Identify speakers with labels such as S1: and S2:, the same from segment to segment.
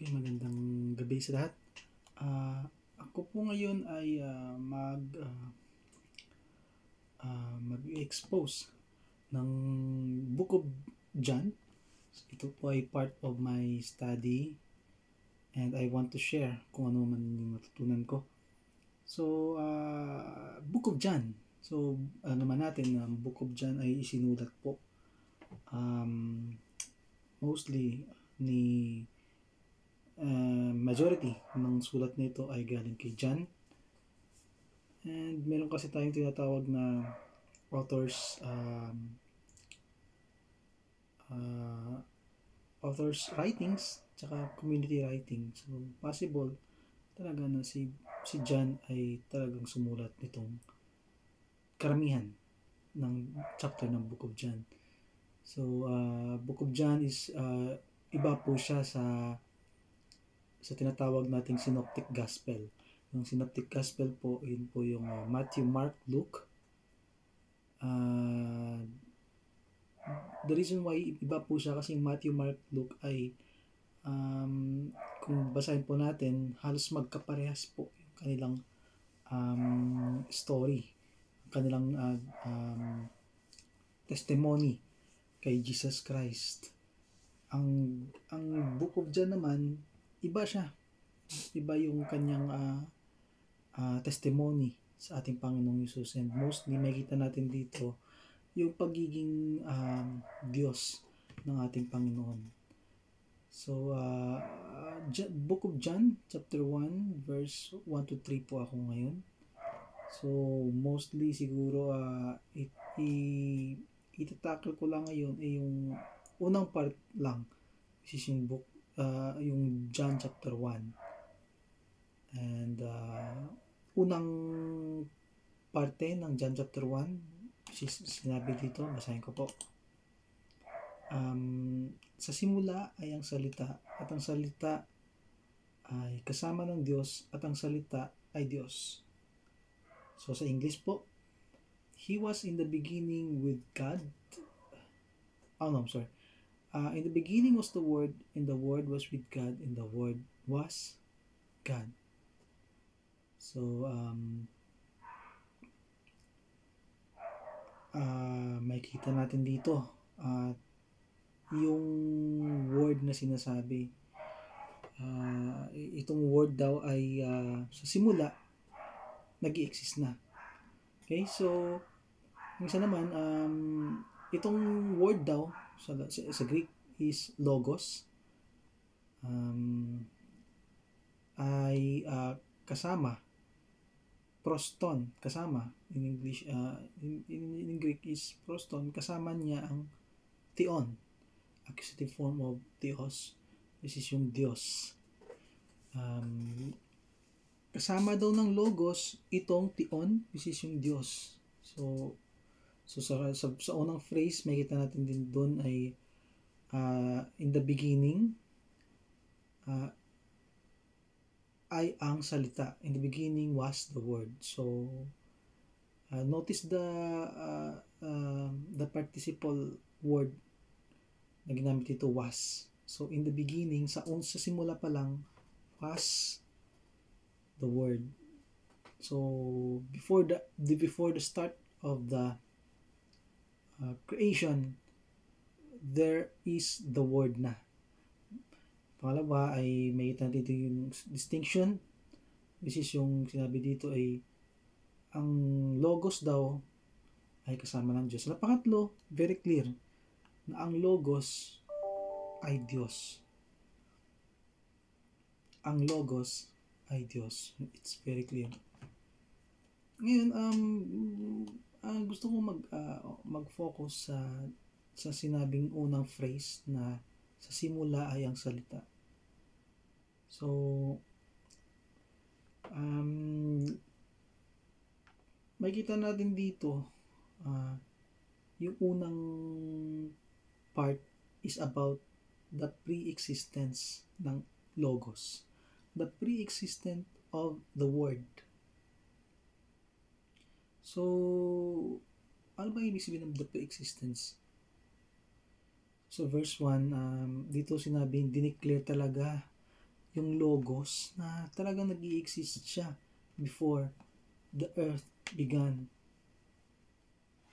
S1: Okay, magandang gabi sa lahat. Ako po ngayon ay mag-expose ng Book of John. Ito po ay part of my study and I want to share kung ano man yung matutunan ko. So, Book of John. So, naman natin ang Book of John ay isinulat po mostly ni majority ng sulat nito ay galing kay John. And meron kasi tayong tinatawag na authors writings tsaka community writing. So possible talaga na si John ay talagang sumulat nitong karamihan ng chapter ng Book of John. So Book of John is iba po siya sa tinatawag nating synoptic gospel. Yung synoptic gospel po, yun po yung Matthew, Mark, Luke. The reason why iba po siya kasi Matthew, Mark, Luke ay kung basahin po natin, halos magkaparehas po yung kanilang story, kanilang testimony kay Jesus Christ. Ang Book of John naman, iba siya. Iba yung kanyang testimony sa ating Panginoong Hesus. And mostly makita natin dito yung pagiging Diyos ng ating Panginoon. So, Book of John, chapter 1, verse 1 to 3 po ako ngayon. So, mostly siguro itatakal ko lang ngayon ay yung unang part lang. This is yung book, yung John chapter 1. And unang parte ng John chapter 1, sinabi dito, basahin ko po. Sa simula ay ang salita, at ang salita ay kasama ng Diyos, at ang salita ay Diyos. So sa English po, He was in the beginning with God. In the beginning was the Word, and the Word was with God, and the Word was God. So, makikita natin dito yung word na sinasabi. Itong word daw ay sa simula nag-i-exist na. Okay, so minsan naman itong word daw sa Greek is logos, ay kasama proston, kasama in English, in Greek is proston, kasama niya ang theon, accusative form of theos. This is yung Diyos. Kasama daw ng logos itong theon, this is yung Diyos. So sa unang phrase makita natin din doon ay in the beginning ay ang salita. In the beginning was the Word. So notice the participle word na ginamit dito, was. So in the beginning, sa simula pa lang, was the Word. So before the start of the creation, there is the Word na. Pangalawa ay makita dito yung distinction. This is yung sinabi dito ay ang logos daw ay kasama ng Diyos. Sa pangatlo, very clear na ang logos ay Diyos. Ang logos ay Diyos. It's very clear. Ngayon, gusto ko mag-focus sa sinabing unang phrase na sa simula ay ang salita. So, makikita natin dito, yung unang part is about the pre-existence ng logos. The pre-existence of the Word. So, ano ba ibig sabihin ng the pre-existence? So verse 1, dito sinabing dineclare talaga yung logos na talagang nag-i-exist siya before the earth began.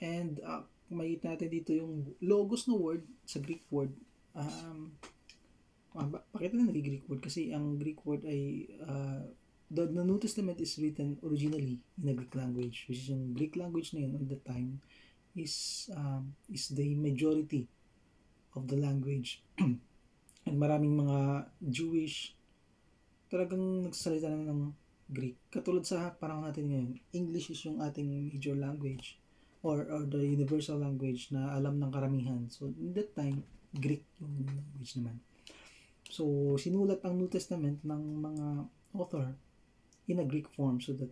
S1: And makita natin dito yung logos na word sa Greek word. Bakit na nag-Greek word? Kasi ang Greek word ay the New Testament is written originally in a Greek language, which is yung Greek language na yun at the time is the majority of the language. And maraming mga Jewish talagang nagsasalita naman ng Greek. Katulad sa panahon natin ngayon, English is yung ating major language or the universal language na alam ng karamihan. So, in that time, Greek yung language naman. So, sinulat ang New Testament ng mga author in a Greek form so that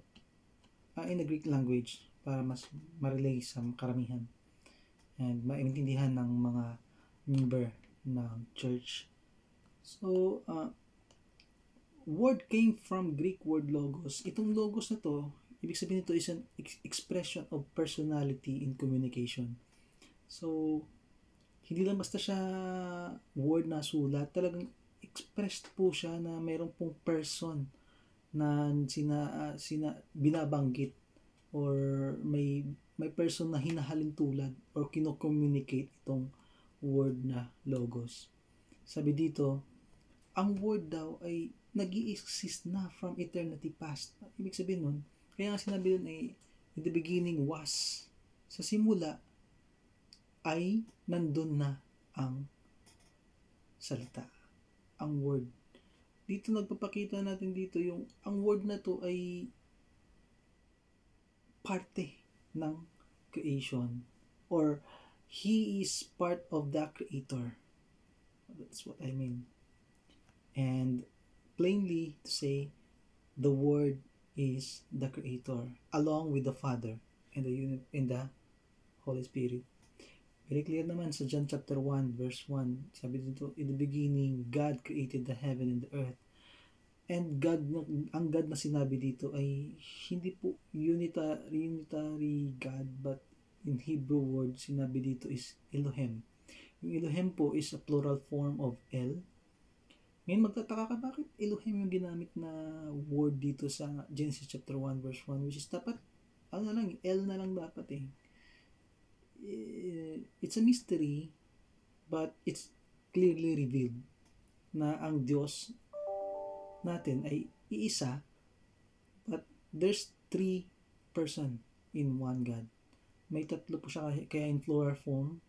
S1: in a Greek language para mas ma-relay sa karamihan and maintindihan ng mga member ng church. So, word came from Greek word logos. Itong logos na to, ibig sabihin nito is an expression of personality in communication. So, hindi lang basta siya word na sulat, talagang expressed po siya na mayroon pong person na binabanggit or may person na hinahalin tulad or kino-communicate itong word na logos. Sabi dito, ang word daw ay nag-i-exist na from eternity past. Ibig sabihin nun, kaya nga sinabi dun ay in the beginning was. Sa simula ay nandun na ang salita, ang word. Dito nagpapakita natin dito yung ang word na to ay parte ng creation or he is part of the creator. That's what I mean. And plainly to say, the word is the creator along with the Father and the Holy Spirit. Very clear naman sa John chapter 1 verse 1. Sabi dito, in the beginning, God created the heaven and the earth. And ang God na sinabi dito ay hindi po unitary God, but in Hebrew word, sinabi dito is Elohim. Yung Elohim po is a plural form of El. Ngayon magtataka ka, bakit Elohim yung ginamit na word dito sa Genesis chapter 1 verse 1, which is dapat, El na lang dapat eh. It's a mystery, but it's clearly revealed na ang Diyos natin ay iisa, but there's 3 person in one God. May tatlo po siya, kaya in plural form.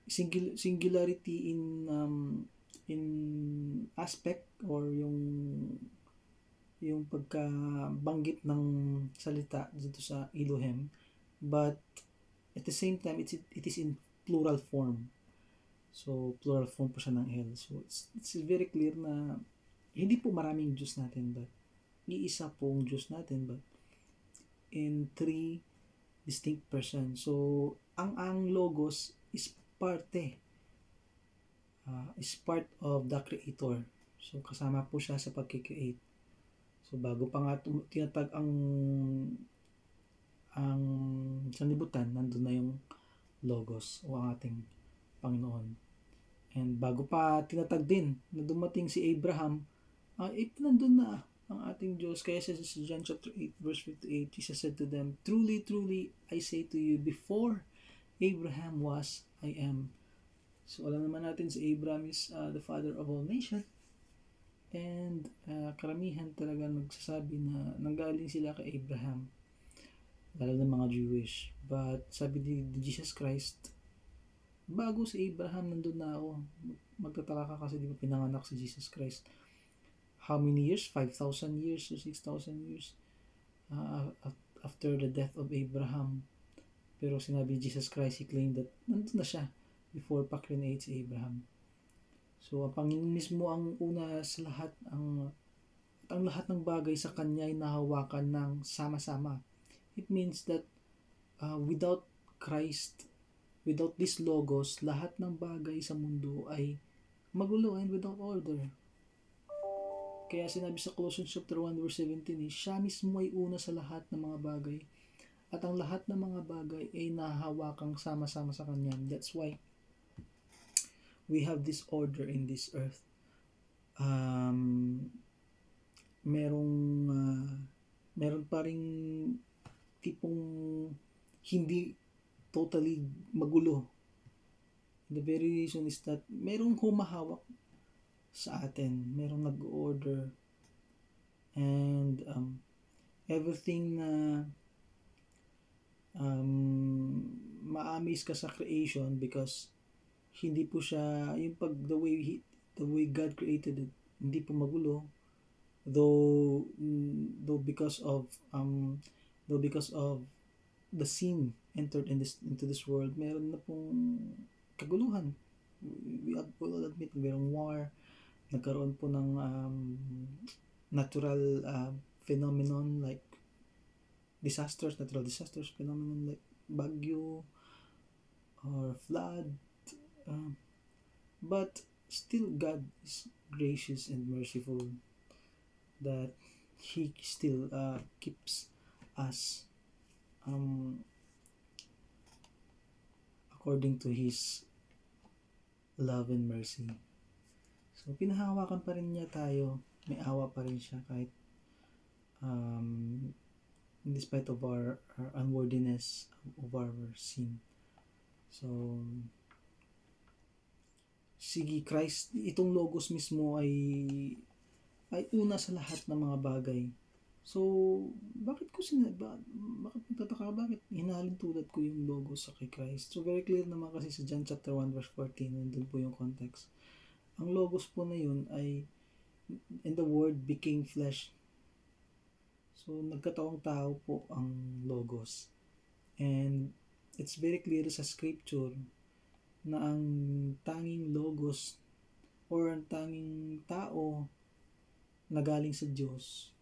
S1: Singularity in aspect or yung pagkabanggit ng salita dito sa Elohim, but at the same time it is in plural form. So plural form po siya ng El. So it's very clear na hindi po maraming Diyos natin, but iisa pong Diyos natin, but in 3 distinct persons. So ang logos is part of the creator. So kasama po siya sa pagki-create. So bago pa nga tinatag ang sanlibutan, nandun na yung logos o ang ating Panginoon. And bago pa tinatag din na dumating si Abraham, nandun na ang ating Diyos. Kaya sa John chapter 8 verse 58, Jesus said to them, "Truly, truly, I say to you, before Abraham was, I am." So alam naman natin si Abraham is the father of all nations. And karamihan talaga nagsasabi na nanggaling sila kay Abraham, lalo ng mga Jewish. But sabi ni Jesus Christ, bago si Abraham nandun na ako. Magtataka ka kasi di ba pinanganak si Jesus Christ how many years? 5,000 years to 6,000 years after the death of Abraham. Pero sinabi Jesus Christ, he claimed that nandun na siya before pa-create si Abraham. So ang Panginoon mismo ang una sa lahat, ang lahat ng bagay sa kanya ay nahawakan ng sama-sama. It means that without Christ, without this logos, lahat ng bagay sa mundo ay magulo and without order. Kaya sinabi sa Colossians chapter 1 verse 17, siya mismo ay una sa lahat ng mga bagay. At ang lahat ng mga bagay ay nahahawakang sama-sama sa kanya. That's why we have this order in this earth. merong meron pa ring tipong hindi totally magulo. The very reason is that merong humahawak sa atin, merong nag-order, and everything na ma-amaze ka sa creation because hindi po siya yung the way God created it, hindi po magulo, though because of the sin entered into this world, meron na pong kaguluhan. We will admit, merong war, nagkaroon po ng natural phenomenon like natural disasters, phenomenon like bagyo or flood, but still God is gracious and merciful that He still keeps us according to His love and mercy. So, pinahawakan pa rin niya tayo. May awa pa rin siya kahit in despite of our unworthiness of our sin. So, sige, Christ, itong logos mismo ay una sa lahat ng mga bagay. So, bakit magtataka, bakit hinalin tulad ko yung logos sa kay Christ? So, very clear naman kasi sa John chapter 1 verse 14, nandun po yung context. Ang logos po na yun ay, and the word became flesh. So, nagkataong tao po ang logos. And, it's very clear sa scripture na ang tanging logos or ang tanging tao na galing sa Diyos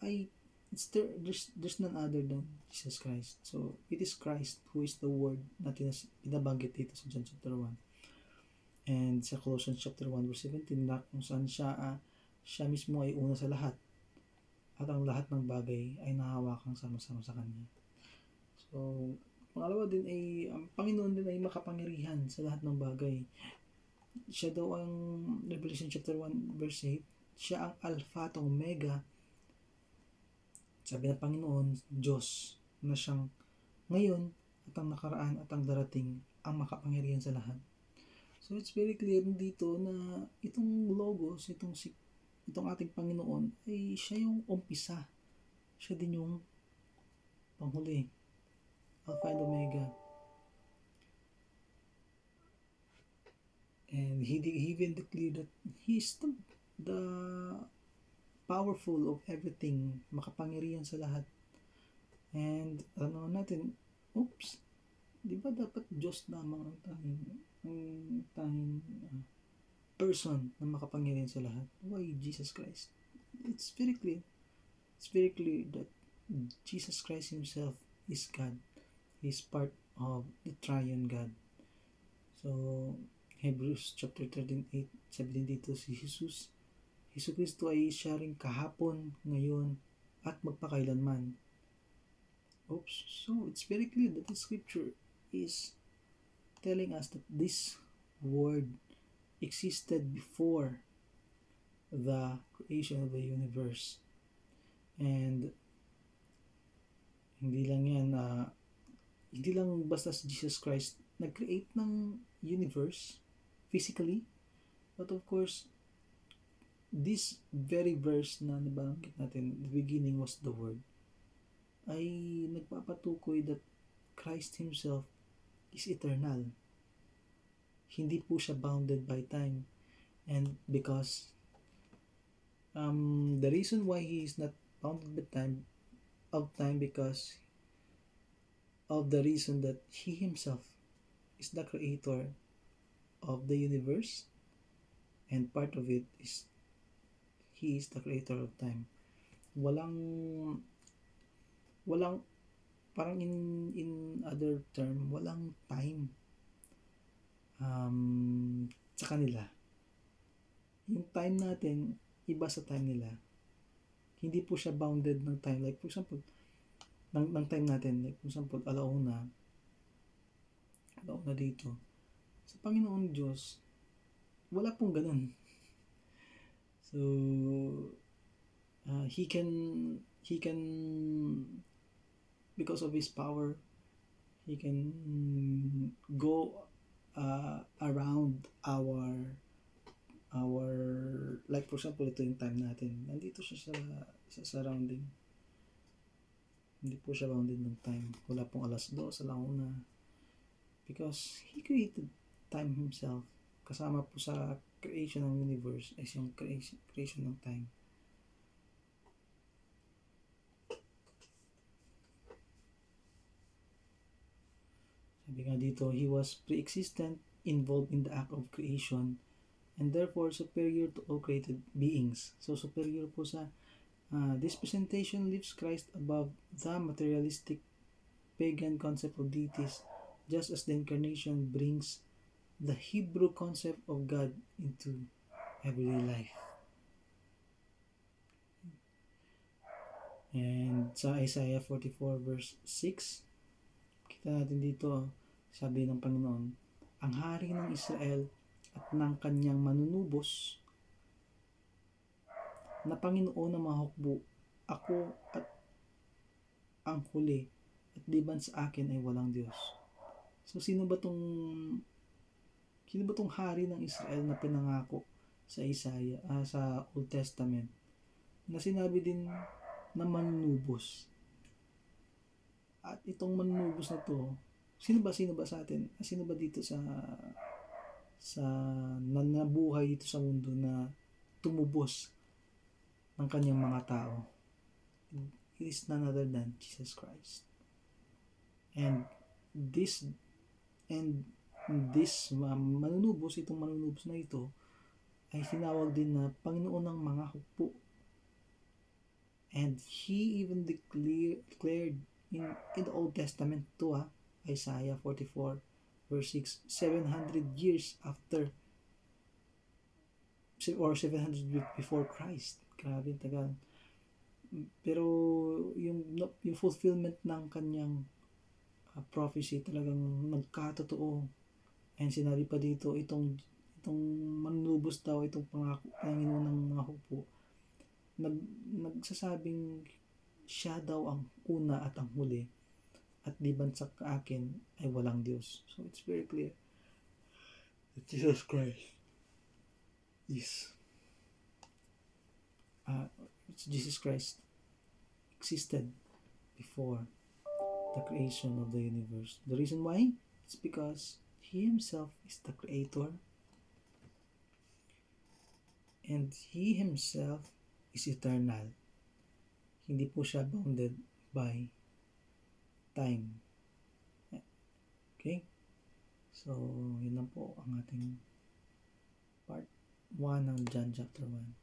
S1: ay there's none other than Jesus Christ. So, it is Christ who is the Word na pinabanggit dito sa John chapter 1. And sa Colossians chapter 1 verse 17 na kung saan siya mismo ay una sa lahat at ang lahat ng bagay ay nahawakang sama-sama sa Kanya. So, pangalawa din ay ang Panginoon din ay makapangyarihan sa lahat ng bagay. Siya daw ang Revelation chapter 1 verse 8, siya ang Alpha at Omega. Sabi ng Panginoon, Diyos, na siyang ngayon at ang nakaraan at ang darating, ang makapangyarihan sa lahat. So, it's very clear dito na itong logos, itong ating Panginoon, ay siya yung umpisa. Siya din yung panghuli. Alpha and Omega. And he even declared that he is the powerful of everything, makapangyarihan sa lahat. And ano natin, di ba dapat Diyos lamang ang tanging person na makapangyarihan sa lahat? Why Jesus Christ? It's very clear. It's very clear that Jesus Christ Himself is God. He is part of the triune God. So, Hebrews chapter 13:8, sabi din dito si Jesus Kristo ay siya rin kahapon, ngayon, at magpakailanman. So it's very clear that the scripture is telling us that this word existed before the creation of the universe. And hindi lang basta si Jesus Christ nag-create ng universe physically, but of course, this very verse na nabanggit natin, the beginning was the Word, ay nagpapatukoy that Christ Himself is eternal. Hindi po siya bounded by time. And because the reason why He is not bounded by time because of the reason that He Himself is the creator of the universe, and part of it is He is the creator of time. Walang parang in other term, walang time sa kanila. Yung time natin, iba sa time nila. Hindi po siya bounded ng time. Like for example, ng time natin, like for example, alauna dito. Sa Panginoon Diyos, wala pong ganun. So he can because of his power, he can go around our like for example ito yung time natin, nandito siya sa surrounding, hindi po siya bounded ng time, wala pong alas 2 sa launa because he created time himself. Kasama po sa creation ng universe is yung creation ng time. Sabi nga dito, he was pre-existent, involved in the act of creation, and therefore superior to all created beings. So superior po sa this presentation lifts Christ above the materialistic pagan concept of deities, just as the incarnation brings the Hebrew concept of God into everyday life. And sa Isaiah 44 verse 6, kita natin dito, sabi ng Panginoon, ang hari ng Israel at ng kanyang manunubos na Panginoon ng mga hukbo, ako at ang huli, at liban sa akin ay walang Diyos. So sino ba tong hari ng Israel na pinangako sa Isaiah, sa Old Testament, na sinabi din na manunubos? At itong manunubos na to, sino ba sa atin? Sino ba dito sa nabuhay dito sa mundo na tumubos ng kanyang mga tao? It is none other than Jesus Christ. And this manunubos, itong manunubos na ito ay tinawag din na Panginoon ng mga hukbo. And he even declared in the Old Testament to Isaiah 44 verse 6, 700 years after or 700 before Christ. Grabe tagal. Pero yung fulfillment ng kanyang prophecy talagang nagkatotoo. And sinabi pa dito, itong manunubos daw, itong Panginoon ng mga hukbo, nagsasabing siya daw ang una at ang huli, at liban sa akin ay walang Diyos. So it's very clear that Jesus Christ existed before the creation of the universe. The reason why? It's because he himself is the creator, and he himself is eternal. Hindi po siya bounded by time. Okay? So, yun lang po ang ating part 1 ng John chapter 1.